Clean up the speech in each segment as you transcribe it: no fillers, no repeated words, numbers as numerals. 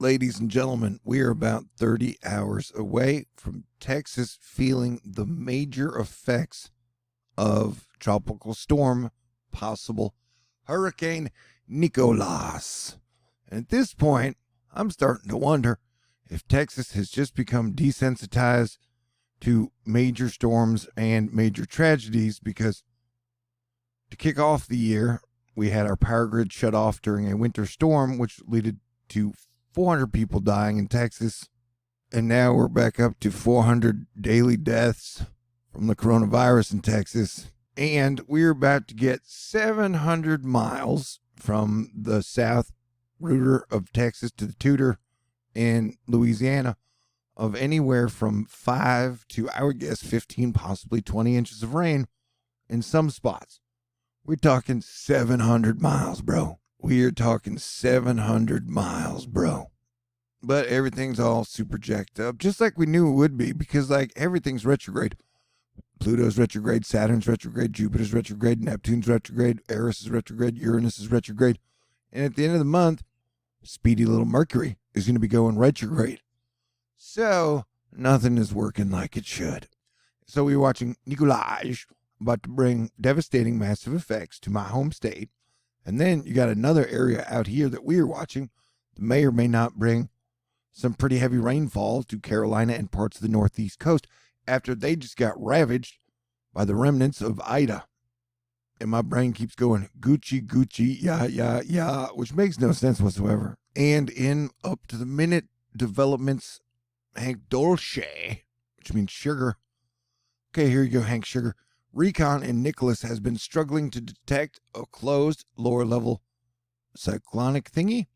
Ladies and gentlemen, we are about 30 hours away from Texas feeling the major effects of tropical storm, possible Hurricane Nicholas. And at this point, I'm starting to wonder if Texas has just become desensitized to major storms and major tragedies, because to kick off the year, we had our power grid shut off during a winter storm, which led to 400 people dying in Texas. And now we're back up to 400 daily deaths from the coronavirus in Texas. And we're about to get 700 miles from the south rooter of Texas to the Tudor in Louisiana of anywhere from 5 to, I would guess, 15, possibly 20 inches of rain in some spots. We're talking 700 miles, bro. We are talking 700 miles, bro. But everything's all super jacked up, just like we knew it would be, because like everything's retrograde. Pluto's retrograde, Saturn's retrograde, Jupiter's retrograde, Neptune's retrograde, Eris is retrograde, Uranus is retrograde. And at the end of the month, speedy little Mercury is going to be going retrograde. So nothing is working like it should. So we're watching Nikolaj about to bring devastating massive effects to my home state. And then you got another area out here that we are watching that may or may not bring some pretty heavy rainfall to Carolina and parts of the northeast coast after they just got ravaged by the remnants of Ida. And my brain keeps going, Gucci, Gucci, yeah, which makes no sense whatsoever. And in up to the minute developments, Hank Dolce, which means sugar. Okay, here you go, Hank Sugar. Recon in Nicholas has been struggling to detect a closed lower level cyclonic thingy,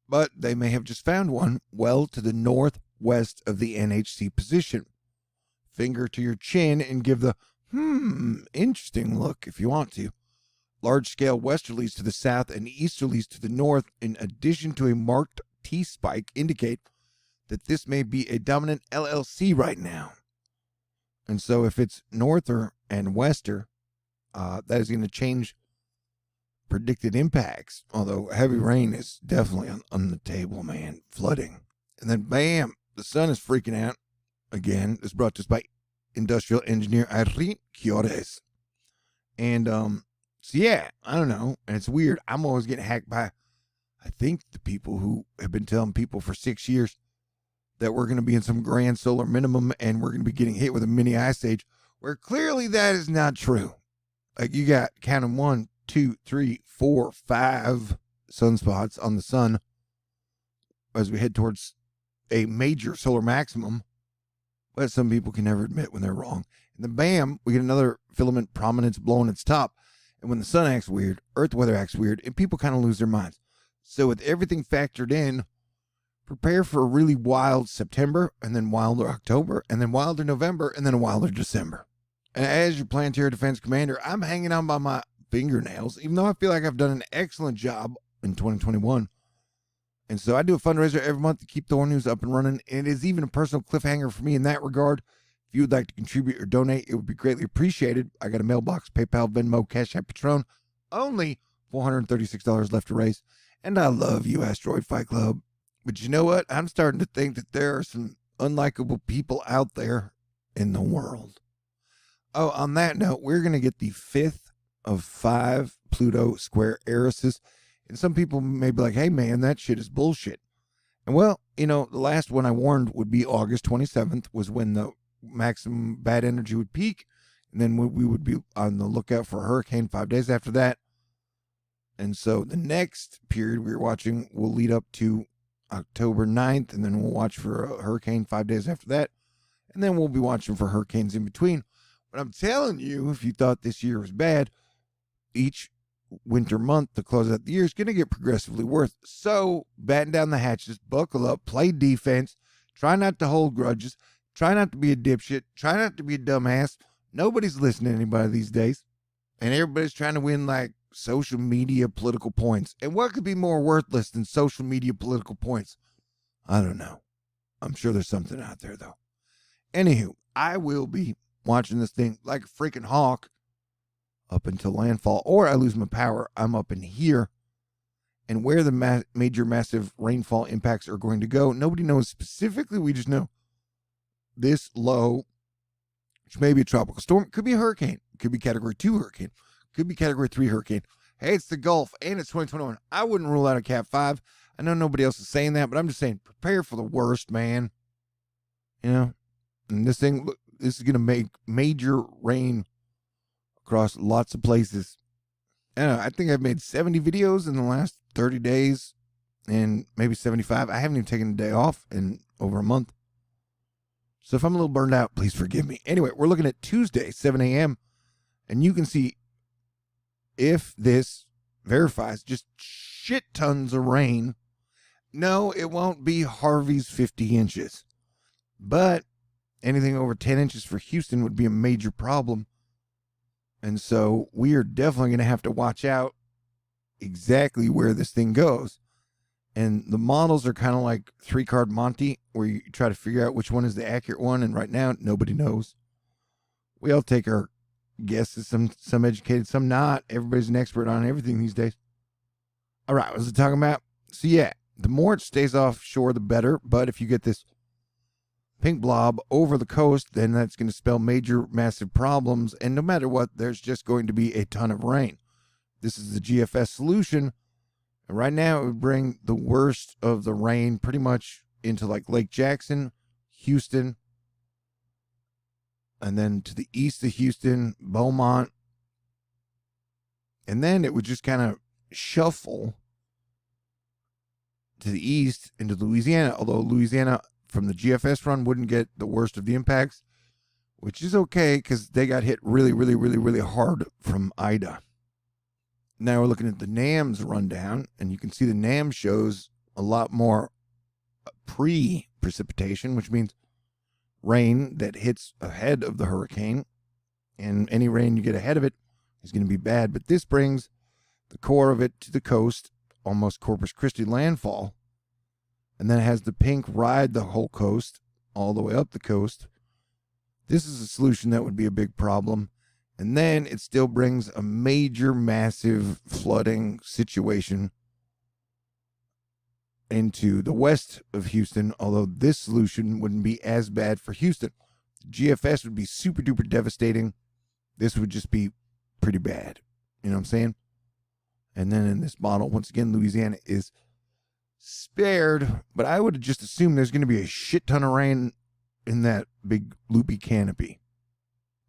but they may have just found one well to the northwest of the NHC position. Finger to your chin and give the interesting look if you want to. Large-scale westerlies to the south and easterlies to the north, in addition to a marked T-spike, indicate that this may be a dominant LLC right now. And so if it's norther and wester, that is going to change predicted impacts. Although heavy rain is definitely on the table, man. Flooding. And then bam, the sun is freaking out again. This is brought to us by industrial engineer Irene Quiores. And so yeah, I don't know. And it's weird. I'm always getting hacked by, I think, the people who have been telling people for 6 years that we're going to be in some grand solar minimum and we're going to be getting hit with a mini ice age, where clearly that is not true. Like, you got counting 1, 2, 3, 4, 5 sunspots on the sun as we head towards a major solar maximum. But some people can never admit when they're wrong. And then bam, we get another filament prominence blowing its top. And when the sun acts weird, Earth weather acts weird, and people kind of lose their minds. So with everything factored in, prepare for a really wild September, and then wilder October, and then wilder November, and then a wilder December. And as your planetary defense commander, I'm hanging on by my fingernails, even though I feel like I've done an excellent job in 2021. And so I do a fundraiser every month to keep THORnews up and running, and it is even a personal cliffhanger for me in that regard. If you would like to contribute or donate, it would be greatly appreciated. I got a mailbox, PayPal, Venmo, CashApp, Patron. Only $436 left to raise. And I love you, Asteroid Fight Club. But you know what? I'm starting to think that there are some unlikable people out there in the world. Oh, on that note, we're going to get the 5th of 5 Pluto square Erises. And some people may be like, hey, man, that shit is bullshit. And well, you know, the last one I warned would be August 27th was when the maximum bad energy would peak. And then we would be on the lookout for a hurricane 5 days after that. And so the next period we were watching will lead up to October 9th, and then we'll watch for a hurricane 5 days after that, and then we'll be watching for hurricanes in between. But I'm telling you, if you thought this year was bad, each winter month to close out the year is going to get progressively worse. So batten down the hatches, buckle up, play defense, try not to hold grudges, try not to be a dipshit, try not to be a dumbass. Nobody's listening to anybody these days, and everybody's trying to win like social media political points. And what could be more worthless than social media political points? I don't know. I'm sure there's something out there, though. Anywho, I will be watching this thing like a freaking hawk up until landfall, or I lose my power. I'm up in here. and where the major massive rainfall impacts are going to go. Nobody knows specifically. We just know this low, which may be a tropical storm, could be a hurricane, could be category 2 hurricane, could be category 3 hurricane. Hey, it's the Gulf and it's 2021. I wouldn't rule out a Cat 5. I know nobody else is saying that, but I'm just saying prepare for the worst, man. You know, and this is going to make major rain across lots of places. I don't know, I think I've made 70 videos in the last 30 days and maybe 75. I haven't even taken a day off in over a month. So if I'm a little burned out, please forgive me. Anyway, we're looking at Tuesday, 7 a.m. And you can see if this verifies just shit tons of rain. No, it won't be Harvey's 50 inches. But anything over 10 inches for Houston would be a major problem. And so we are definitely going to have to watch out exactly where this thing goes. And the models are kind of like 3-card Monty, where you try to figure out which one is the accurate one. And right now, nobody knows. We all take our guesses, some educated, some not. Everybody's an expert on everything these days. All right, what was I talking about? So yeah, the more it stays offshore, the better. But if you get this pink blob over the coast, then that's going to spell major, massive problems. And no matter what, there's just going to be a ton of rain. This is the GFS solution. And right now, it would bring the worst of the rain pretty much into like Lake Jackson, Houston, and then to the east of Houston, Beaumont. And then it would just kind of shuffle to the east into Louisiana, although Louisiana from the GFS run wouldn't get the worst of the impacts, which is okay because they got hit really, really, really, really hard from Ida. Now we're looking at the NAMS rundown, and you can see the NAMS shows a lot more pre-precipitation, which means rain that hits ahead of the hurricane, and any rain you get ahead of it is going to be bad. But this brings the core of it to the coast, almost Corpus Christi landfall, and then it has the pink ride the whole coast all the way up the coast. This is a solution that would be a big problem. And then it still brings a major, massive flooding situation into the west of Houston, although this solution wouldn't be as bad for Houston. GFS would be super duper devastating. This would just be pretty bad. You know what I'm saying? And then in this model, once again, Louisiana is spared, but I would just assume there's going to be a shit ton of rain in that big loopy canopy.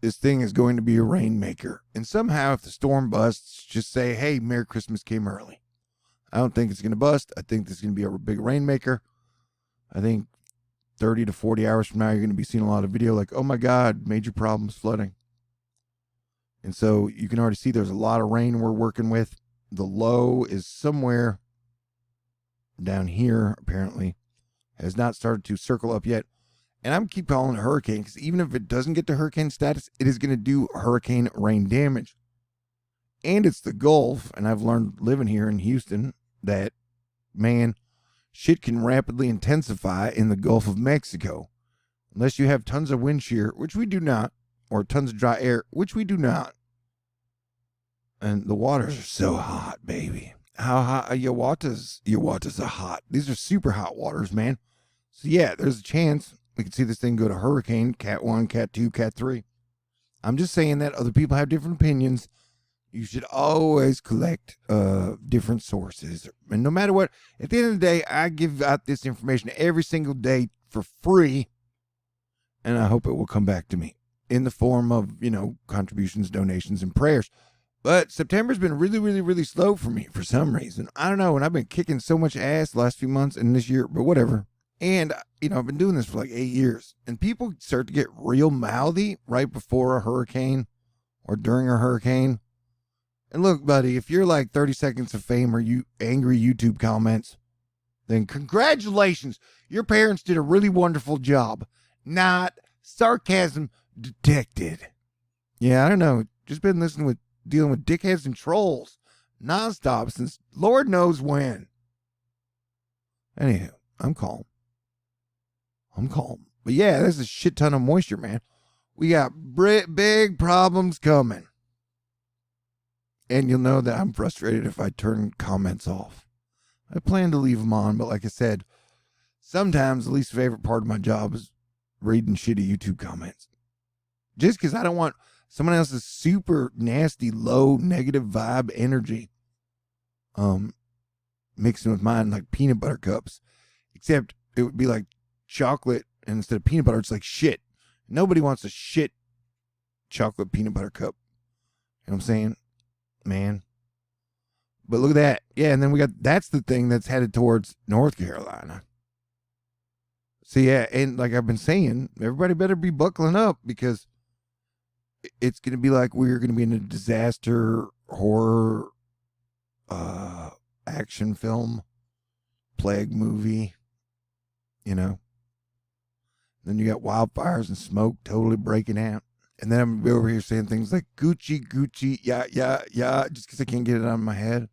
This thing is going to be a rainmaker. And somehow, if the storm busts, just say, hey, Merry Christmas came early. I don't think it's going to bust. I think this is going to be a big rainmaker. I think 30 to 40 hours from now, you're going to be seeing a lot of video like, oh my God, major problems flooding. And so you can already see there's a lot of rain we're working with. The low is somewhere down here, apparently. Has not started to circle up yet. And I'm keep calling it a hurricane because even if it doesn't get to hurricane status, it is going to do hurricane rain damage. And it's the Gulf, and I've learned living here in Houston that, man, shit can rapidly intensify in the Gulf of Mexico. Unless you have tons of wind shear, which we do not, or tons of dry air, which we do not. And the waters are so hot, baby. How hot? Your waters are hot. These are super hot waters, man. So yeah, there's a chance we could see this thing go to hurricane, Cat 1, Cat 2, Cat 3. I'm just saying that other people have different opinions. You should always collect different sources. And no matter what, at the end of the day, I give out this information every single day for free. And I hope it will come back to me in the form of, contributions, donations, and prayers. But September's been really, really, really slow for me for some reason. I don't know. And I've been kicking so much ass the last few months and this year, but whatever. And, I've been doing this for like 8 years. And people start to get real mouthy right before a hurricane or during a hurricane. And look, buddy, if you're like 30 seconds of fame or you angry YouTube comments, then congratulations. Your parents did a really wonderful job. Not sarcasm detected. Yeah, I don't know. Just been dealing with dickheads and trolls nonstop since Lord knows when. Anyhow, I'm calm. But yeah, there's a shit ton of moisture, man. We got big problems coming. And you'll know that I'm frustrated if I turn comments off. I plan to leave them on, but like I said, sometimes the least favorite part of my job is reading shitty YouTube comments. Just because I don't want someone else's super nasty, low, negative vibe energy mixing with mine like peanut butter cups. Except it would be like chocolate, and instead of peanut butter, it's like shit. Nobody wants a shit chocolate peanut butter cup. You know what I'm saying? Man. But look at that. Yeah, and then that's the thing that's headed towards North Carolina. So yeah, and like I've been saying, everybody better be buckling up, because it's going to be like we're going to be in a disaster, horror, action film, plague movie, you know. Then you got wildfires and smoke totally breaking out. And then I'm going to be over here saying things like Gucci, Gucci, yeah, just because I can't get it out of my head.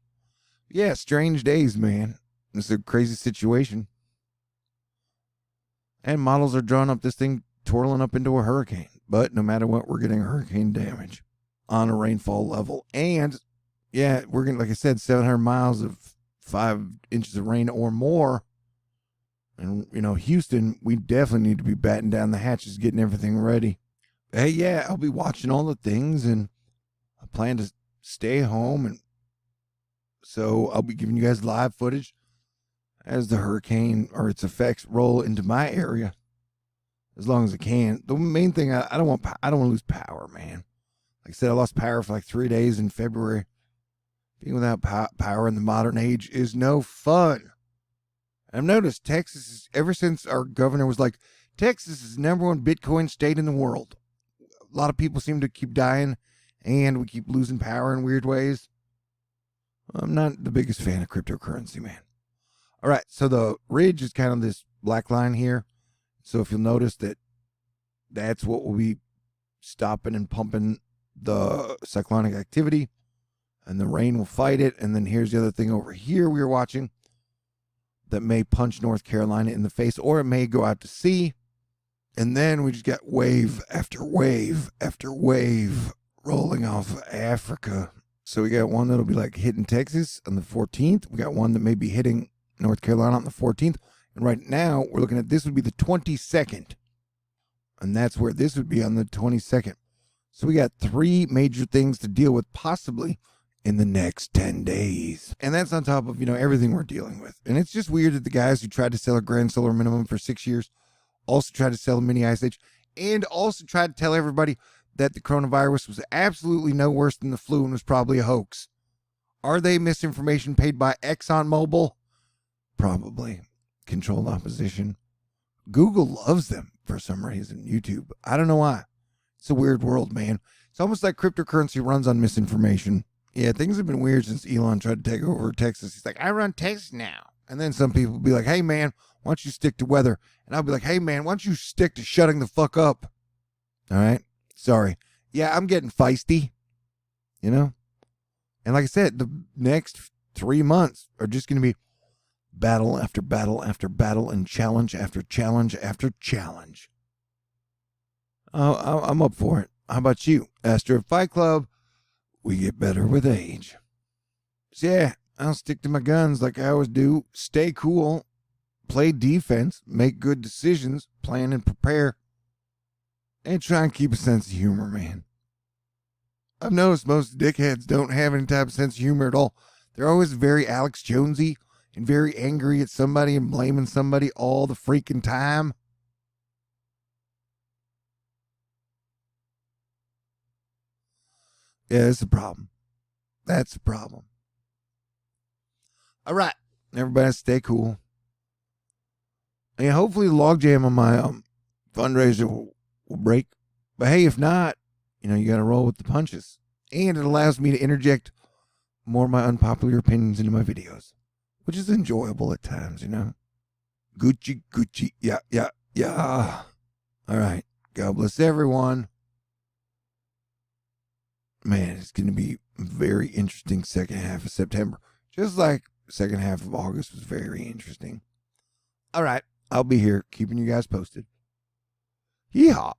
Yeah, strange days, man. It's a crazy situation. And models are drawing up this thing, twirling up into a hurricane. But no matter what, we're getting hurricane damage on a rainfall level. And, yeah, we're going to, like I said, 700 miles of 5 inches of rain or more. And, you know, Houston, we definitely need to be batting down the hatches, getting everything ready. Hey, yeah, I'll be watching all the things, and I plan to stay home. And so I'll be giving you guys live footage as the hurricane or its effects roll into my area, as long as I can. The main thing, I don't want to lose power, man. Like I said, I lost power for like 3 days in February. Being without power in the modern age is no fun. I've noticed Texas, ever since our governor was like, Texas is the #1 Bitcoin state in the world. A lot of people seem to keep dying, and we keep losing power in weird ways. I'm not the biggest fan of cryptocurrency, man. All right, so the ridge is kind of this black line here. So if you'll notice that's what will be stopping and pumping the cyclonic activity, and the rain will fight it. And then here's the other thing over here we were watching that may punch North Carolina in the face, or it may go out to sea. And then we just got wave after wave after wave rolling off of Africa. So we got one that'll be like hitting Texas on the 14th. We got one that may be hitting North Carolina on the 14th. And right now we're looking at, this would be the 22nd. And that's where this would be, on the 22nd. So we got 3 major things to deal with possibly in the next 10 days. And that's on top of, you know, everything we're dealing with. And it's just weird that the guys who tried to sell a grand solar minimum for 6 years also tried to sell a mini ice age, and also tried to tell everybody that the coronavirus was absolutely no worse than the flu and was probably a hoax. Are they misinformation paid by ExxonMobil? Probably. Controlled opposition. Google loves them for some reason. YouTube. I don't know why. It's a weird world, man. It's almost like cryptocurrency runs on misinformation. Yeah, things have been weird since Elon tried to take over Texas. He's like, I run Texas now. And then some people will be like, hey, man, why don't you stick to weather? And I'll be like, hey, man, why don't you stick to shutting the fuck up? All right? Sorry. Yeah, I'm getting feisty, you know? And like I said, the next 3 months are just going to be battle after battle after battle, and challenge after challenge after challenge. I'm up for it. How about you? Astro Fight Club, we get better with age. So yeah, I'll stick to my guns like I always do. Stay cool. Play defense. Make good decisions. Plan and prepare. And try and keep a sense of humor, man. I've noticed most dickheads don't have any type of sense of humor at all. They're always very Alex Jonesy and very angry at somebody and blaming somebody all the freaking time. Yeah, that's a problem. That's a problem. All right. Everybody stay cool. And hopefully the logjam on my fundraiser will break. But hey, if not, you know, you got to roll with the punches. And it allows me to interject more of my unpopular opinions into my videos, which is enjoyable at times, you know. Gucci, Gucci, yeah. All right. God bless everyone. Man, it's going to be a very interesting second half of September. Just like second half of August was very interesting. All right. I'll be here keeping you guys posted. Yeehaw.